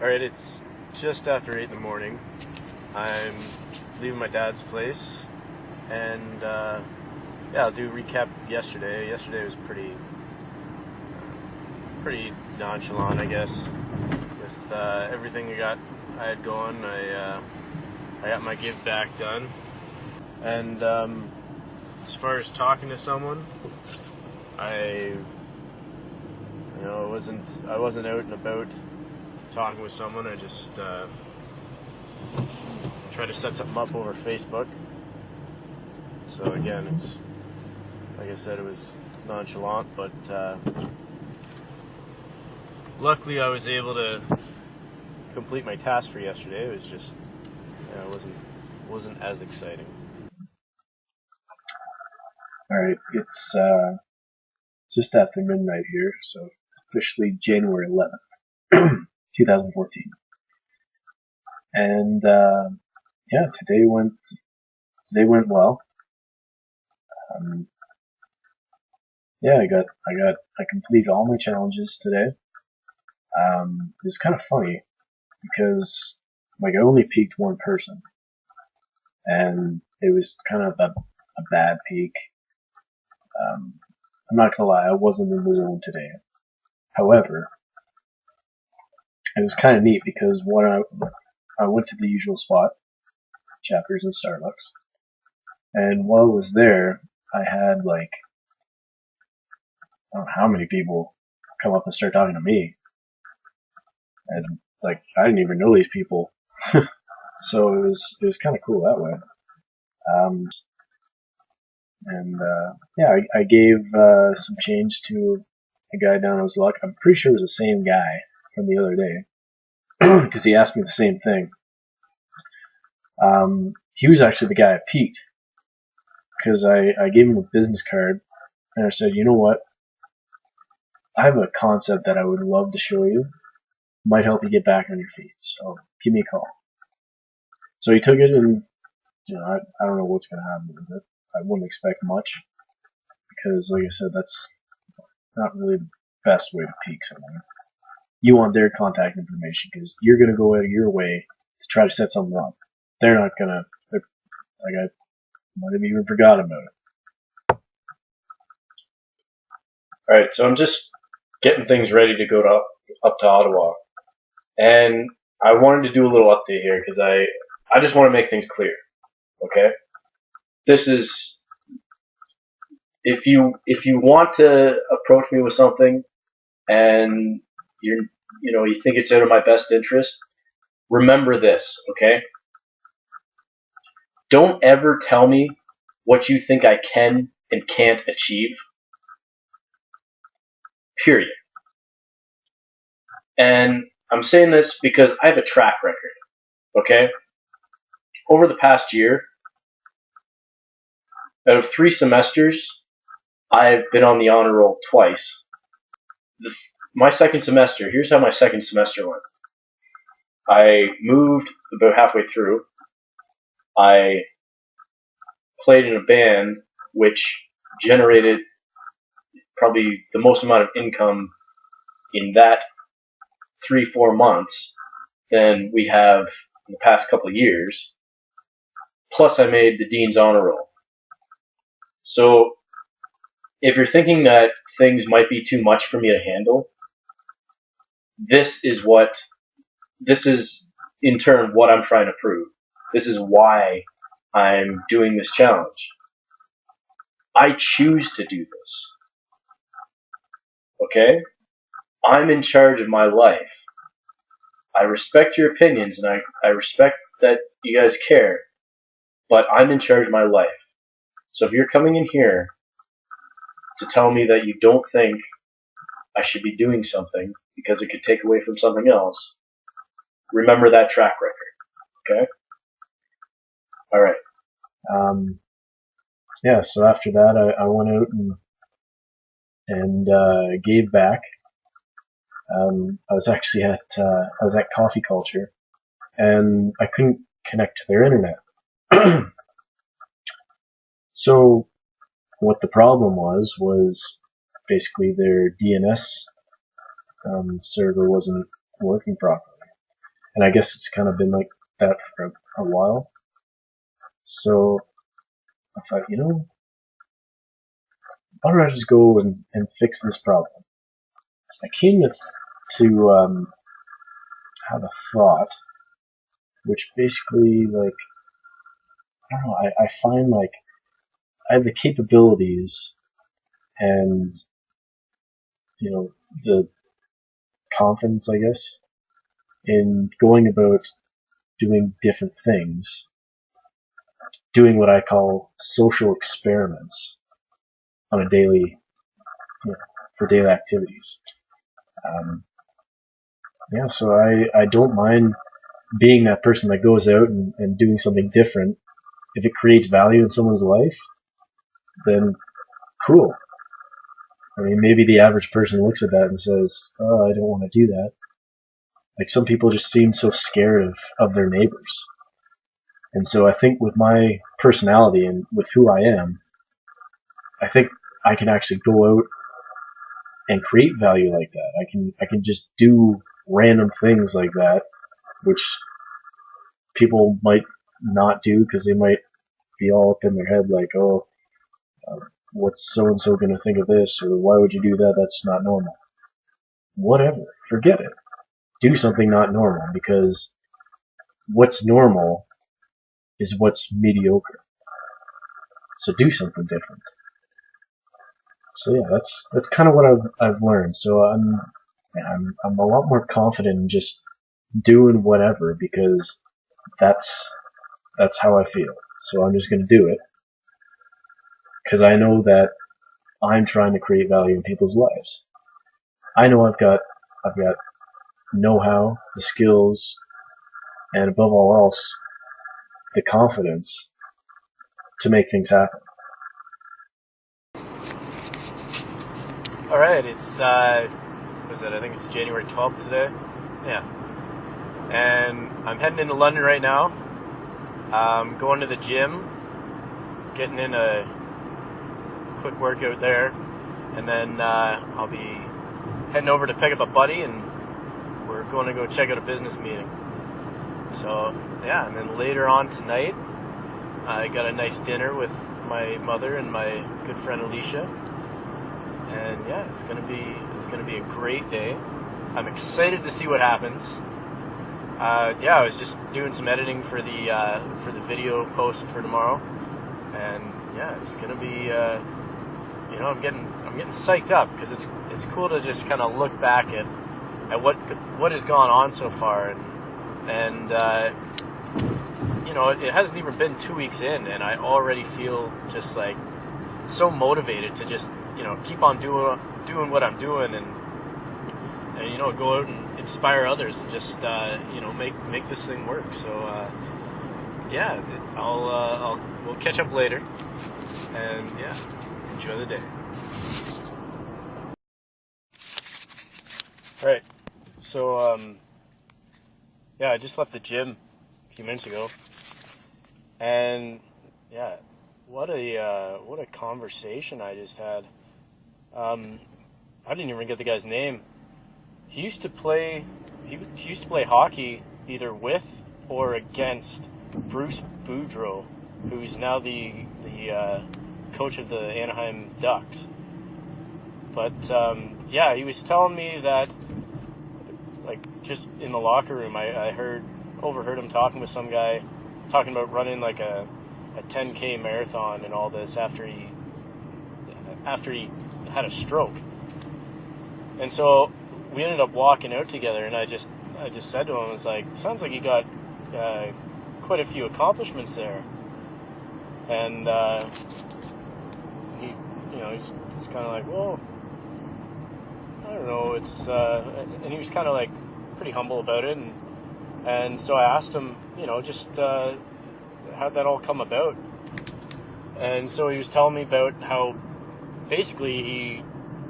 Alright, it's just after 8 in the morning. I'm leaving my dad's place, and yeah, I'll do a recap of yesterday. Yesterday was pretty nonchalant, I guess, with everything I had going. I got my give back done, and as far as talking to someone, I I wasn't out and about talking with someone. I just tried to set something up over Facebook. So again, it's like I said, it was nonchalant, but luckily I was able to complete my task for yesterday. It was just, it wasn't as exciting. All right, it's just after midnight here, so officially January 11th, 2014. And yeah, today went well. Yeah, I completed all my challenges today. It was kind of funny because like I only peaked one person, and it was kind of a bad peak. I'm not gonna lie, I wasn't in the zone today. However, it was kind of neat because when I went to the usual spot, Chapters and Starbucks, and while I was there, I had like I don't know how many people come up and start talking to me, and like I didn't even know these people, so it was kind of cool that way. Um, and yeah, I gave some change to a guy down on his luck. I'm pretty sure it was the same guy from the other day because he asked me the same thing. He was actually the guy I peaked because I gave him a business card and I said, you know what? I have a concept that I would love to show you. Might help you get back on your feet. So give me a call. So he took it, and I don't know what's going to happen with it. I wouldn't expect much because, like I said, that's not really the best way to peak someone. You want their contact information because you're going to go out of your way to try to set something up. They're not going to. Like I might have even forgot about it. All right, so I'm just getting things ready to go up to Ottawa, and I wanted to do a little update here because I just want to make things clear. Okay, this is if you want to approach me with something and you think it's out of my best interest, remember this. Okay, don't ever tell me what you think I can and can't achieve. Period. And I'm saying this because I have a track record. Okay, over the past year, out of 3 semesters, I've been on the honor roll twice. My second semester, here's how my second semester went. I moved about halfway through. I played in a band which generated probably the most amount of income in that 3-4 months than we have in the past couple of years. Plus I made the Dean's Honor Roll. So if you're thinking that things might be too much for me to handle, this is in turn what I'm trying to prove. This is why I'm doing this challenge. I choose to do this. Okay? I'm in charge of my life. I respect your opinions and I respect that you guys care, but I'm in charge of my life. So if you're coming in here to tell me that you don't think I should be doing something because it could take away from something else, remember that track record. Okay? Alright. Yeah, so after that I went out and gave back. I was actually at Coffee Culture, and I couldn't connect to their internet. So what the problem was basically their DNS server wasn't working properly. And I guess it's kind of been like that for a while. So I thought, why don't I just go and fix this problem? I came to have a thought, which basically, like, I don't know, I find like I have the capabilities and, the confidence, I guess, in going about doing different things, doing what I call social experiments on a daily, for daily activities. So I don't mind being that person that goes out and doing something different. If it creates value in someone's life, then cool. I mean, maybe the average person looks at that and says, "Oh, I don't want to do that." Like, some people just seem so scared of their neighbors. And so I think with my personality and with who I am, I think I can actually go out and create value like that. I can just do random things like that, which people might not do because they might be all up in their head like, oh, what's so and so going to think of this, or why would you do that? That's not normal. Whatever, forget it. Do something not normal, because what's normal is what's mediocre. So do something different. So yeah, that's kind of what I've learned. So I'm a lot more confident in just doing whatever, because that's how I feel. So I'm just going to do it because I know that I'm trying to create value in people's lives. I know I've got know-how, the skills, and above all else, the confidence to make things happen. All right, it's I think it's January 12th today. Yeah, and I'm heading into London right now. I'm going to the gym, getting in a quick workout there, and then I'll be heading over to pick up a buddy, and we're going to go check out a business meeting. So yeah, and then later on tonight, I got a nice dinner with my mother and my good friend Alicia, and yeah, it's gonna be a great day. I'm excited to see what happens. I was just doing some editing for the video post for tomorrow, and yeah, it's gonna be I'm getting psyched up because it's cool to just kind of look back at what has gone on so far, and it hasn't even been 2 weeks in, and I already feel just like so motivated to just keep on doing what I'm doing, and go out and inspire others, and just make this thing work. So we'll catch up later, and yeah, enjoy the day. All right, so I just left the gym a few minutes ago, and yeah, what a conversation I just had. I didn't even get the guy's name. He used to play hockey either with or against Bruce Boudreau, who's now the coach of the Anaheim Ducks. But he was telling me that, like, just in the locker room, I overheard him talking with some guy, talking about running like a 10K marathon and all this after he had a stroke. And so we ended up walking out together, and I just said to him, I was like, sounds like you got quite a few accomplishments there. And he's kind of like, well, I don't know, it's and he was kind of like pretty humble about it, and so I asked him, just how'd that all come about? And so he was telling me about how basically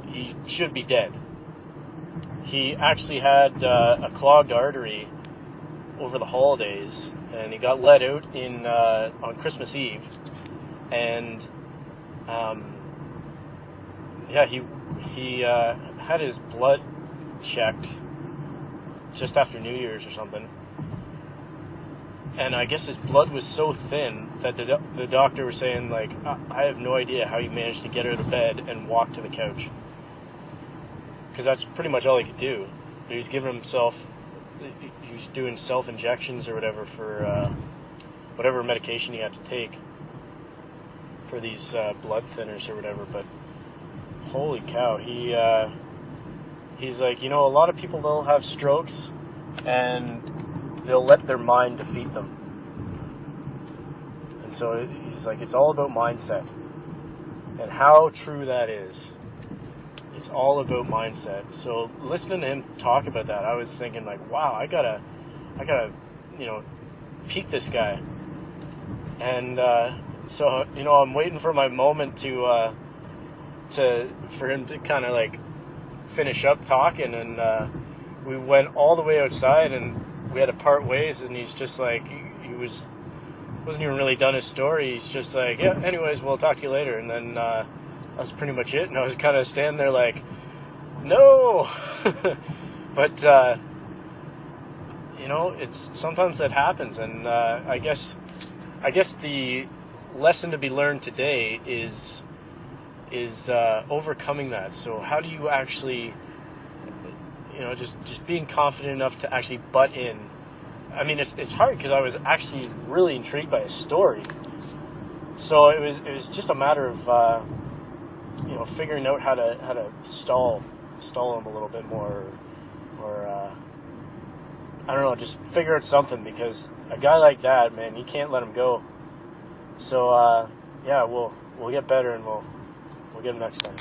he should be dead. He actually had a clogged artery over the holidays, and he got let out on Christmas Eve, and he had his blood checked just after New Year's or something. And I guess his blood was so thin that the doctor was saying, like, I have no idea how he managed to get out of bed and walk to the couch. Because that's pretty much all he could do. He was giving himself, he was doing self-injections or whatever for whatever medication he had to take for these blood thinners or whatever. But holy cow, he's like, a lot of people, they'll have strokes and they'll let their mind defeat them. And so he's like, it's all about mindset. And how true that is. It's all about mindset. So listening to him talk about that, I was thinking, like, wow, I gotta, peak this guy. And so, I'm waiting for my moment for him to kind of like finish up talking. And we went all the way outside, and we had to part ways. And he's just like, he wasn't even really done his story. He's just like, yeah, anyways, we'll talk to you later. And then that was pretty much it. And I was kind of standing there like, no. But it's sometimes that happens. And I guess the lesson to be learned today is overcoming that. So how do you actually, just being confident enough to actually butt in. I mean, it's hard because I was actually really intrigued by his story. So it was just a matter of figuring out how to stall him a little bit more, or I don't know, just figure out something, because a guy like that, man, you can't let him go. So we'll get better, and we'll get him next time.